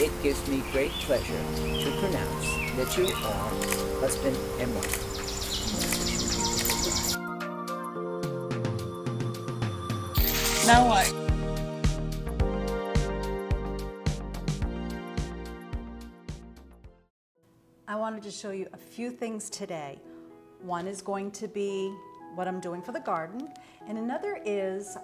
it gives me great pleasure to pronounce that you are husband and wife. Now what? I wanted to show you a few things today. One is going to be what I'm doing for the garden, and another is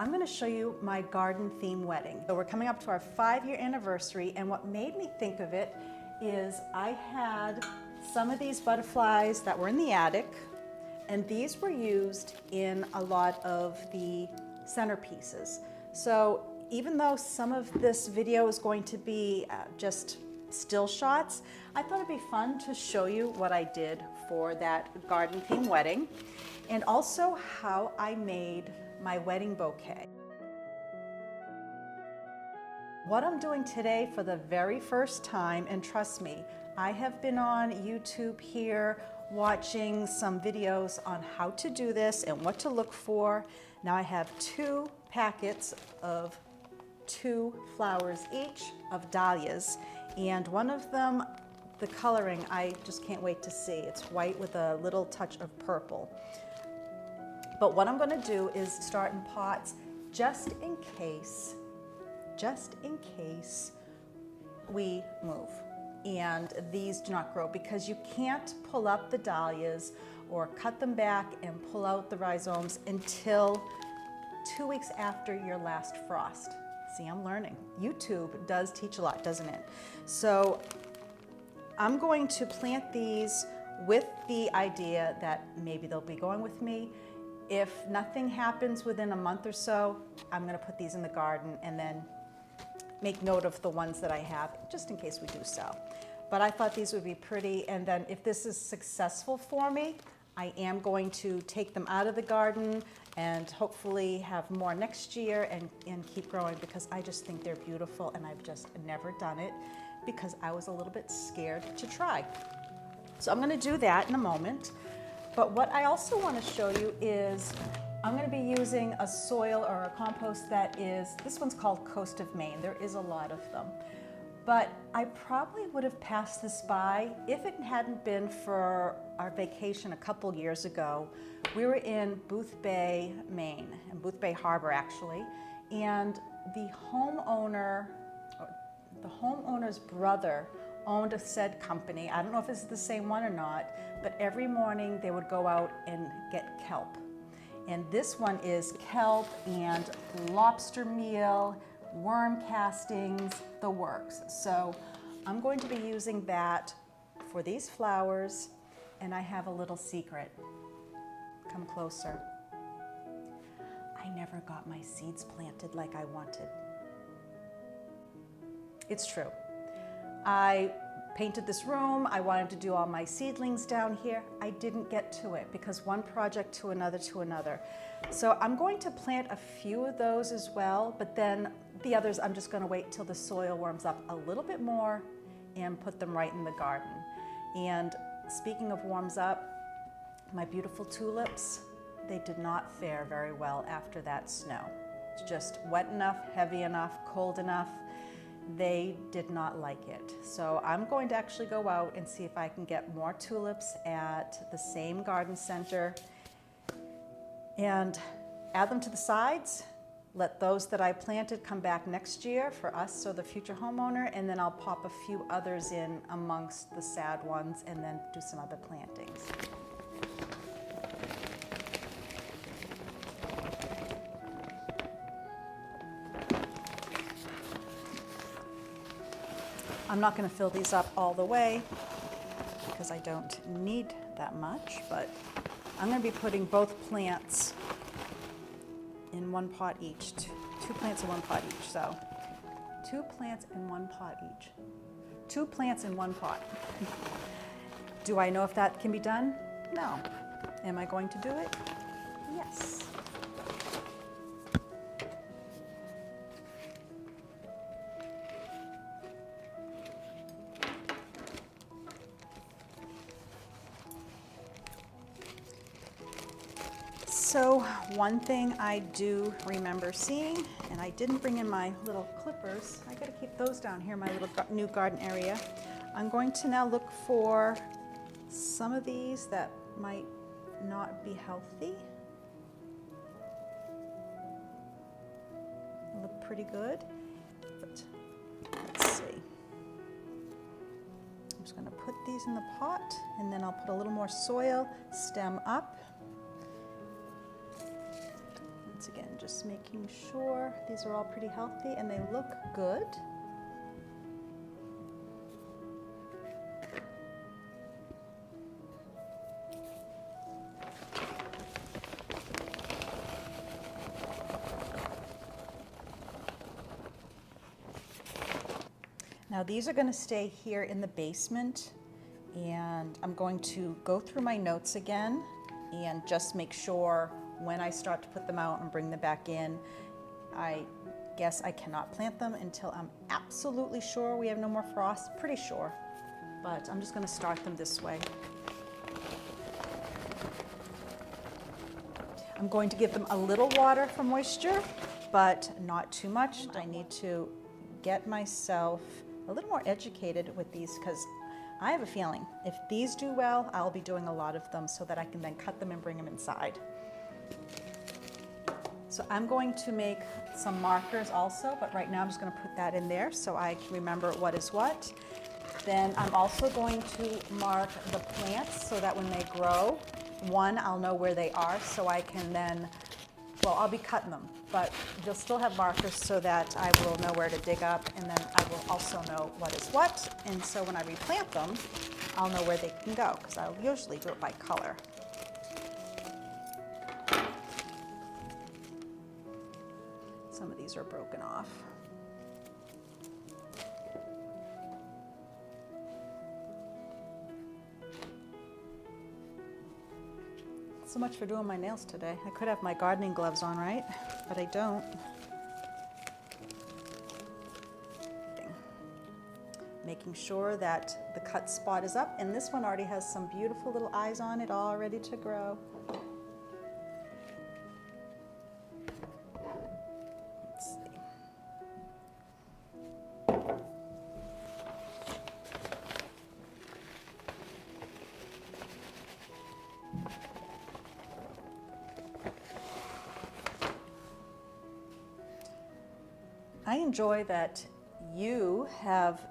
I'm going to show you my garden theme wedding. So we're coming up to our 5-year anniversary, and what made me think of it is I had some of these butterflies that were in the attic, and these were used in a lot of the centerpieces. So even though some of this video is going to be just still shots, I thought it'd be fun to show you what I did for that garden theme wedding, and also how I made my wedding bouquet. What I'm doing today for the very first time, and trust me, I have been on YouTube here watching some videos on how to do this and what to look for. Now I have 2 packets of 2 flowers each of dahlias, and one of them, the coloring, I just can't wait to see. It's white with a little touch of purple. But what I'm going to do is start in pots just in case we move and these do not grow, because you can't pull up the dahlias or cut them back and pull out the rhizomes until 2 weeks after your last frost. See, I'm learning. YouTube does teach a lot, doesn't it? So I'm going to plant these with the idea that maybe they'll be going with me. If nothing happens within a month or so, I'm going to put these in the garden and then make note of the ones that I have, just in case we do sell. But I thought these would be pretty, and then if this is successful for me, I am going to take them out of the garden and hopefully have more next year and keep growing, because I just think they're beautiful, and I've just never done it because I was a little bit scared to try. So I'm going to do that in a moment. But what I also want to show you is I'm going to be using a soil or a compost that is, this one's called Coast of Maine. There is a lot of them. But I probably would have passed this by if it hadn't been for our vacation a couple years ago. We were in Booth Bay, Maine, in Booth Bay Harbor actually, and the homeowner's brother owned a said company. I don't know if it's the same one or not, but every morning they would go out and get kelp. And this one is kelp and lobster meal, worm castings, the works. So I'm going to be using that for these flowers, and I have a little secret. Come closer. I never got my seeds planted like I wanted. It's true. I painted this room. I wanted to do all my seedlings down here. I didn't get to it because one project to another to another. So I'm going to plant a few of those as well, but then the others I'm just going to wait till the soil warms up a little bit more and put them right in the garden. And speaking of warms up, my beautiful tulips, they did not fare very well after that snow. It's just wet enough, heavy enough, cold enough. They did not like it. So I'm going to actually go out and see if I can get more tulips at the same garden center and add them to the sides. Let those that I planted come back next year for us or the future homeowner, and then I'll pop a few others in amongst the sad ones and then do some other plantings. I'm not going to fill these up all the way because I don't need that much, but I'm going to be putting both plants in one pot each. Two plants in one pot each. So 2 plants in one pot each. 2 plants in one pot. Do I know if that can be done? No. Am I going to do it? Yes. So one thing I do remember seeing, and I didn't bring in my little clippers, I gotta keep those down here, my little new garden area. I'm going to now look for some of these that might not be healthy. Look pretty good, but let's see. I'm just gonna put these in the pot, and then I'll put a little more soil, stem up. Once again, just making sure these are all pretty healthy and they look good. Now these are going to stay here in the basement, and I'm going to go through my notes again and just make sure when I start to put them out and bring them back in. I guess I cannot plant them until I'm absolutely sure we have no more frost, pretty sure, but I'm just going to start them this way. I'm going to give them a little water for moisture, but not too much. I need to get myself a little more educated with these, because I have a feeling if these do well, I'll be doing a lot of them so that I can then cut them and bring them inside. So I'm going to make some markers also, but right now I'm just going to put that in there so I can remember what is what. Then I'm also going to mark the plants so that when they grow, one, I'll know where they are, so I can then, well, I'll be cutting them, but you'll still have markers so that I will know where to dig up, and then I will also know what is what. And so when I replant them, I'll know where they can go, because I'll usually do it by color. Some of these are broken off. So much for doing my nails today. I could have my gardening gloves on, right? But I don't. Making sure that the cut spot is up, and this one already has some beautiful little eyes on it, all ready to grow. Let's see. I enjoy that you have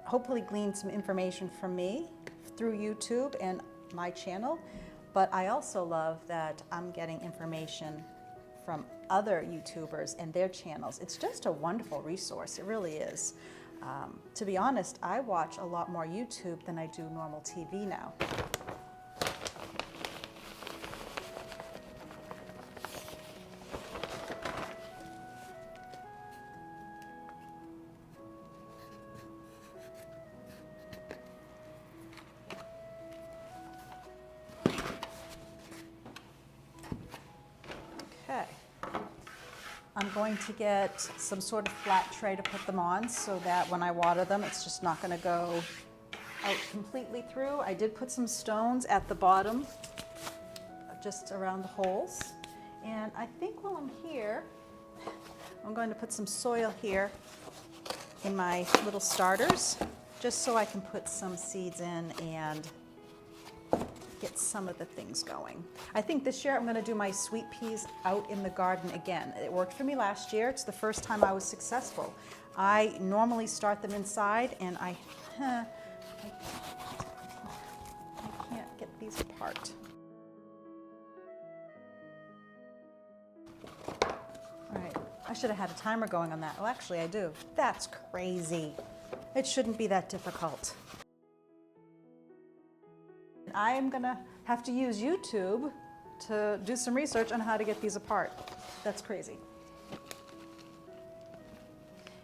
hopefully gleaned some information from me through YouTube and my channel, but I also love that I'm getting information from other YouTubers and their channels. It's just a wonderful resource, it really is. To be honest, I watch a lot more YouTube than I do normal TV now. Okay, I'm going to get some sort of flat tray to put them on so that when I water them, it's just not going to go out completely through. I did put some stones at the bottom, just around the holes. And I think while I'm here, I'm going to put some soil here in my little starters, just so I can put some seeds in and get some of the things going. I think this year I'm going to do my sweet peas out in the garden again. It worked for me last year. It's the first time I was successful. I normally start them inside, and I can't get these apart. All right, I should have had a timer going on that. Well, actually I do. That's crazy. It shouldn't be that difficult. I am gonna have to use YouTube to do some research on how to get these apart. That's crazy.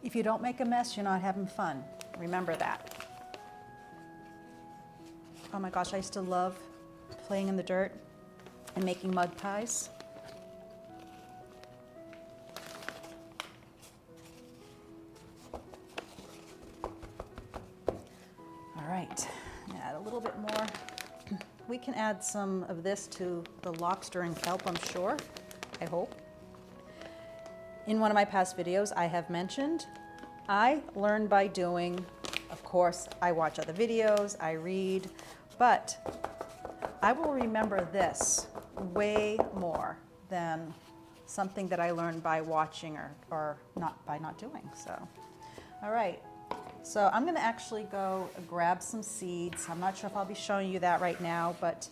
If you don't make a mess, you're not having fun. Remember that. Oh my gosh, I used to love playing in the dirt and making mud pies. All right, add a little bit more we can add some of this to the lobster and kelp, I'm sure, I hope. In one of my past videos, I have mentioned I learn by doing. Of course, I watch other videos, I read, but I will remember this way more than something that I learned by watching or not by not doing. So, all right. So I'm going to actually go grab some seeds. I'm not sure if I'll be showing you that right now, but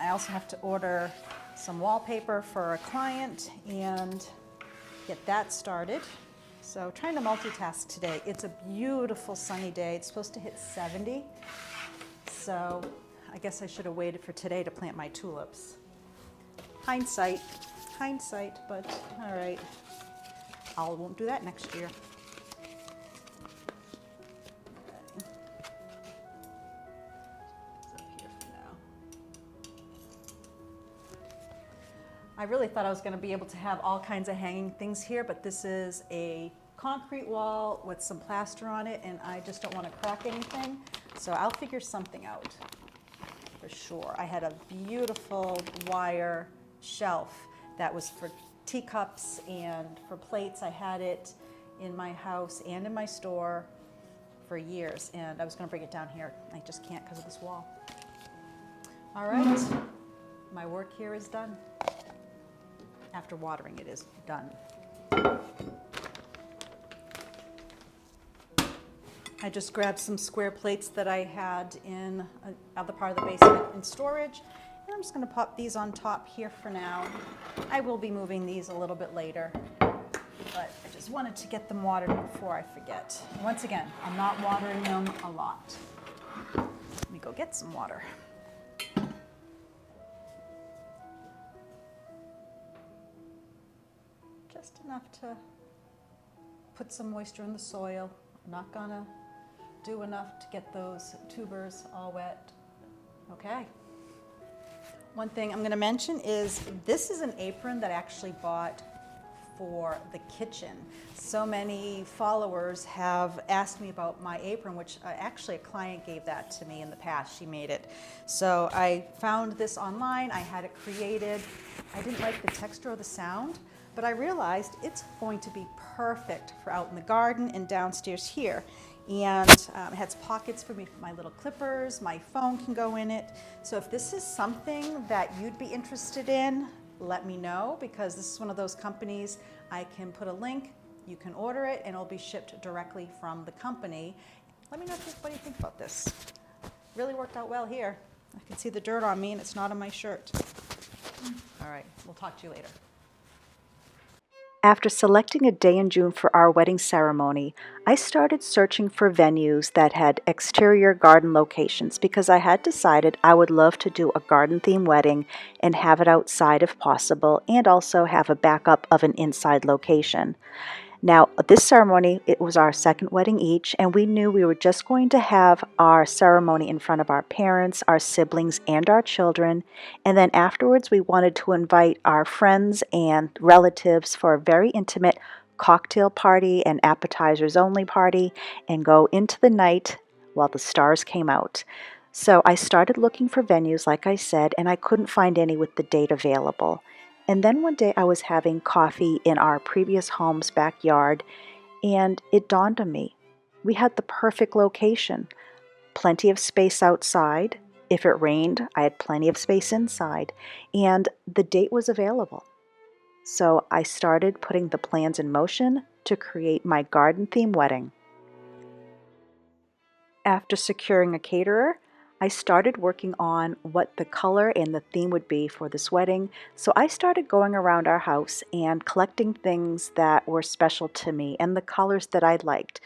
I also have to order some wallpaper for a client and get that started. So trying to multitask today. It's a beautiful sunny day. It's supposed to hit 70. So I guess I should have waited for today to plant my tulips. Hindsight, but all right. I won't do that next year. I really thought I was going to be able to have all kinds of hanging things here, but this is a concrete wall with some plaster on it, and I just don't want to crack anything. So I'll figure something out for sure. I had a beautiful wire shelf that was for teacups and for plates. I had it in my house and in my store for years, and I was going to bring it down here. I just can't because of this wall. All right, my work here is done. After watering, it is done. I just grabbed some square plates that I had in other part of the basement in storage, and I'm just going to pop these on top here for now. I will be moving these a little bit later, but I just wanted to get them watered before I forget. Once again, I'm not watering them a lot. Let me go get some water. Just enough to put some moisture in the soil. I'm not gonna do enough to get those tubers all wet. Okay. One thing I'm gonna mention is this is an apron that I actually bought for the kitchen. So many followers have asked me about my apron, which actually a client gave that to me in the past. She made it. So I found this online. I had it created. I didn't like the texture or the sound, but I realized it's going to be perfect for out in the garden and downstairs here. And it has pockets for me for my little clippers. My phone can go in it. So if this is something that you'd be interested in, let me know, because this is one of those companies I can put a link, you can order it, and it'll be shipped directly from the company. Let me know what you think about this. Really worked out well here. I can see the dirt on me and it's not on my shirt. All right, we'll talk to you later. After selecting a day in June for our wedding ceremony, I started searching for venues that had exterior garden locations because I had decided I would love to do a garden-themed wedding and have it outside if possible, and also have a backup of an inside location. Now, this ceremony, it was our second wedding each, and we knew we were just going to have our ceremony in front of our parents, our siblings, and our children, and then afterwards we wanted to invite our friends and relatives for a very intimate cocktail party and appetizers only party, and go into the night while the stars came out. So I started looking for venues, like I said, and I couldn't find any with the date available. And then one day I was having coffee in our previous home's backyard, and it dawned on me. We had the perfect location. Plenty of space outside. If it rained, I had plenty of space inside. And the date was available. So I started putting the plans in motion to create my garden-themed wedding. After securing a caterer, I started working on what the color and the theme would be for this wedding. So I started going around our house and collecting things that were special to me and the colors that I liked.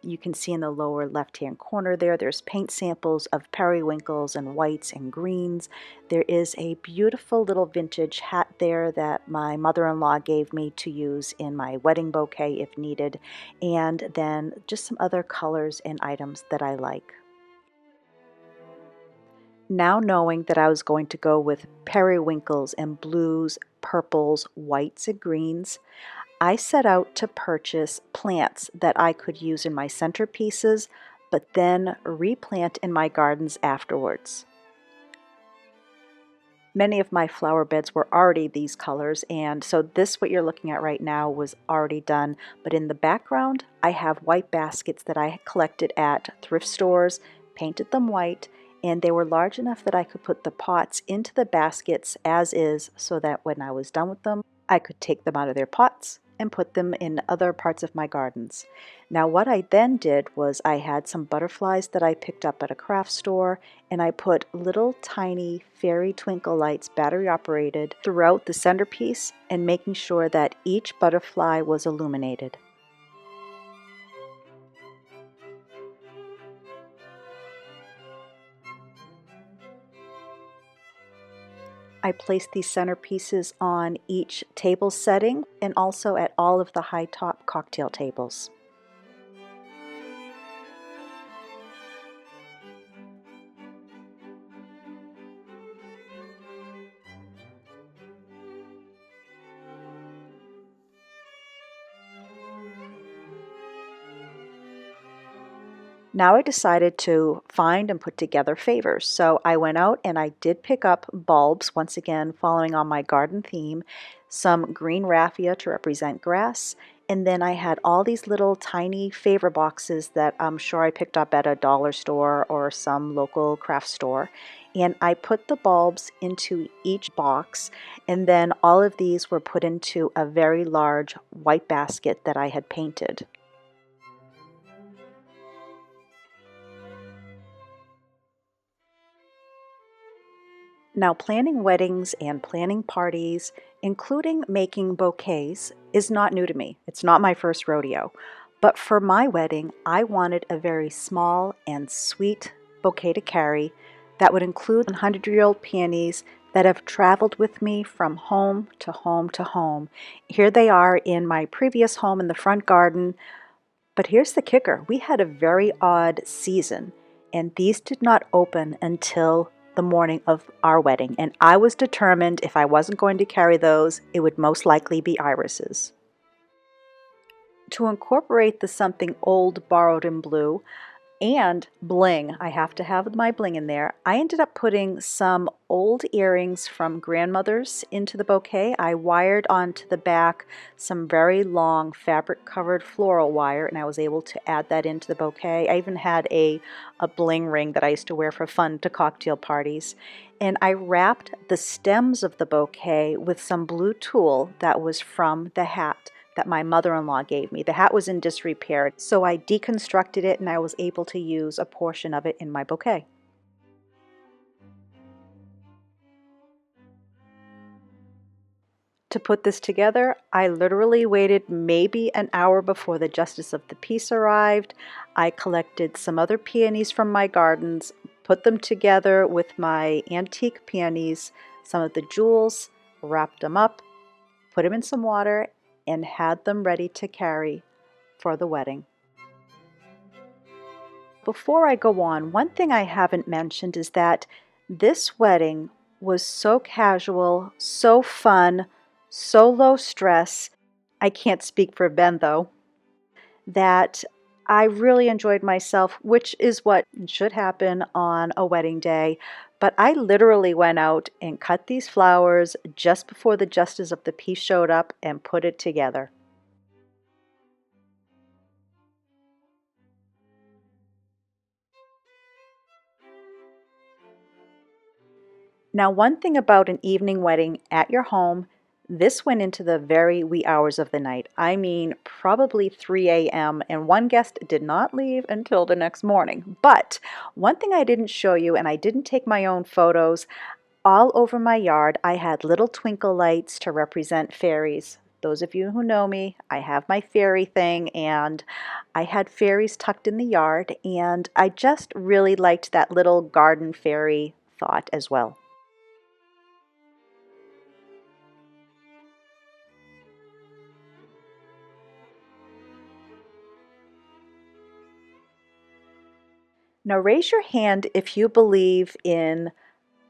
You can see in the lower left-hand corner there's paint samples of periwinkles and whites and greens. There is a beautiful little vintage hat there that my mother-in-law gave me to use in my wedding bouquet if needed, and then just some other colors and items that I like. Now knowing that I was going to go with periwinkles and blues, purples, whites, and greens, I set out to purchase plants that I could use in my centerpieces, but then replant in my gardens afterwards. Many of my flower beds were already these colors, and so this, what you're looking at right now, was already done. But in the background, I have white baskets that I collected at thrift stores, painted them white, and they were large enough that I could put the pots into the baskets as is, so that when I was done with them, I could take them out of their pots and put them in other parts of my gardens. Now what I then did was I had some butterflies that I picked up at a craft store, and I put little tiny fairy twinkle lights, battery operated, throughout the centerpiece, and making sure that each butterfly was illuminated. I placed these centerpieces on each table setting and also at all of the high top cocktail tables. Now I decided to find and put together favors. So I went out and I did pick up bulbs, once again following on my garden theme, some green raffia to represent grass, and then I had all these little tiny favor boxes that I'm sure I picked up at a dollar store or some local craft store. And I put the bulbs into each box, and then all of these were put into a very large white basket that I had painted. Now, planning weddings and planning parties, including making bouquets, is not new to me. It's not my first rodeo. But for my wedding, I wanted a very small and sweet bouquet to carry that would include 100-year-old peonies that have traveled with me from home to home to home. Here they are in my previous home in the front garden. But here's the kicker. We had a very odd season, and these did not open until the morning of our wedding, and I was determined if I wasn't going to carry those, it would most likely be irises. To incorporate the something old, borrowed, and blue, and bling, I have to have my bling in there, I ended up putting some old earrings from grandmothers into the bouquet. I wired onto the back some very long fabric covered floral wire, and I was able to add that into the bouquet. I even had a bling ring that I used to wear for fun to cocktail parties. And I wrapped the stems of the bouquet with some blue tulle that was from the hat that my mother-in-law gave me. The hat was in disrepair, so I deconstructed it and I was able to use a portion of it in my bouquet. To put this together, I literally waited maybe an hour before the justice of the peace arrived. I collected some other peonies from my gardens, put them together with my antique peonies, some of the jewels, wrapped them up, put them in some water, and had them ready to carry for the wedding. Before I go on, one thing I haven't mentioned is that this wedding was so casual, so fun, so low stress. I can't speak for Ben though, that I really enjoyed myself, which is what should happen on a wedding day. But I literally went out and cut these flowers just before the justice of the peace showed up and put it together. Now, one thing about an evening wedding at your home, this went into the very wee hours of the night. I mean, probably 3 a.m., and one guest did not leave until the next morning. But one thing I didn't show you, and I didn't take my own photos, all over my yard, I had little twinkle lights to represent fairies. Those of you who know me, I have my fairy thing, and I had fairies tucked in the yard, and I just really liked that little garden fairy thought as well. Now raise your hand if you believe in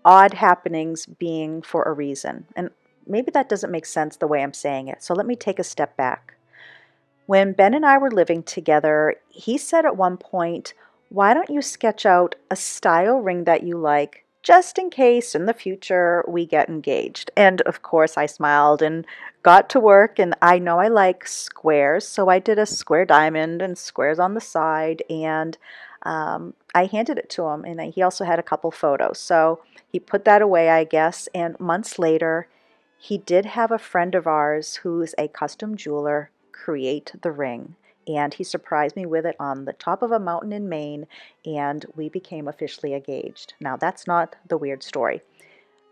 odd happenings being for a reason. And maybe that doesn't make sense the way I'm saying it, so let me take a step back. When Ben and I were living together, he said at one point, "Why don't you sketch out a style ring that you like just in case in the future we get engaged. And of course, I smiled and got to work. And I know I like squares, so I did a square diamond and squares on the side. And I handed it to him, and he also had a couple photos. So he put that away, I guess. And months later, he did have a friend of ours who's a custom jeweler create the ring. And he surprised me with it on the top of a mountain in Maine, and we became officially engaged. Now, that's not the weird story.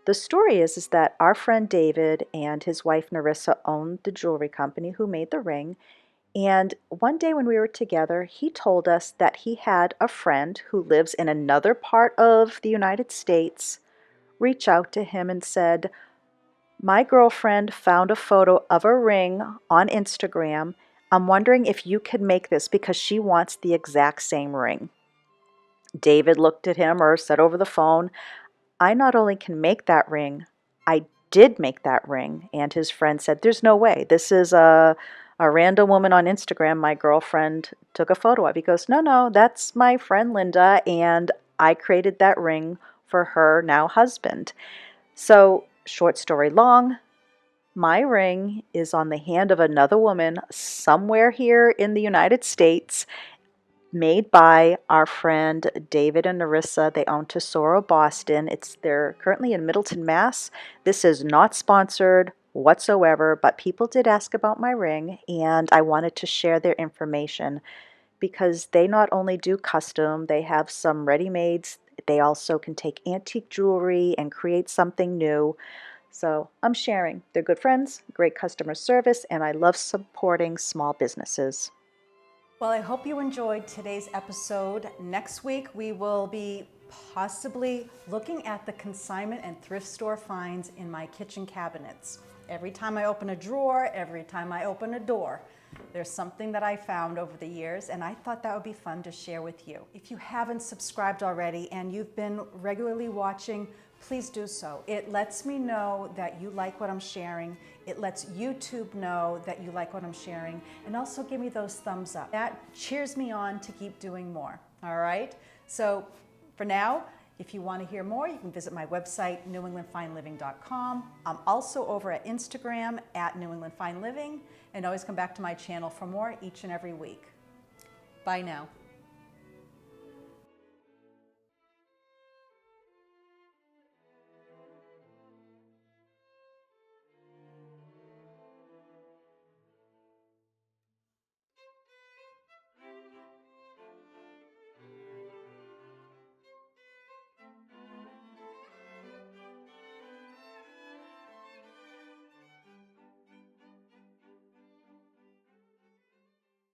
The story is that our friend David and his wife Narissa owned the jewelry company who made the ring. And one day when we were together, he told us that he had a friend who lives in another part of the United States reach out to him and said, "My girlfriend found a photo of a ring on Instagram. I'm wondering if you could make this because she wants the exact same ring." David looked at him or said over the phone, "I not only can make that ring, I did make that ring." And his friend said, "There's no way. This is a random woman on Instagram my girlfriend took a photo of." He goes, "No, no, that's my friend Linda, and I created that ring for her now husband." So, short story long, my ring is on the hand of another woman somewhere here in the United States, made by our friend David and Narissa. They own Tesoro Boston. They're currently in Middleton, Mass. This is not sponsored whatsoever, but people did ask about my ring, and I wanted to share their information because they not only do custom, they have some ready-mades. They also can take antique jewelry and create something new. So I'm sharing. They're good friends, great customer service, and I love supporting small businesses. Well, I hope you enjoyed today's episode. Next week, we will be possibly looking at the consignment and thrift store finds in my kitchen cabinets. Every time I open a drawer, every time I open a door, there's something that I found over the years, and I thought that would be fun to share with you. If you haven't subscribed already and you've been regularly watching, please do so. It lets me know that you like what I'm sharing. It lets YouTube know that you like what I'm sharing, and also give me those thumbs up. That cheers me on to keep doing more, all right? So for now, if you want to hear more, you can visit my website, newenglandfineliving.com. I'm also over at Instagram at newenglandfineliving, and always come back to my channel for more each and every week. Bye now.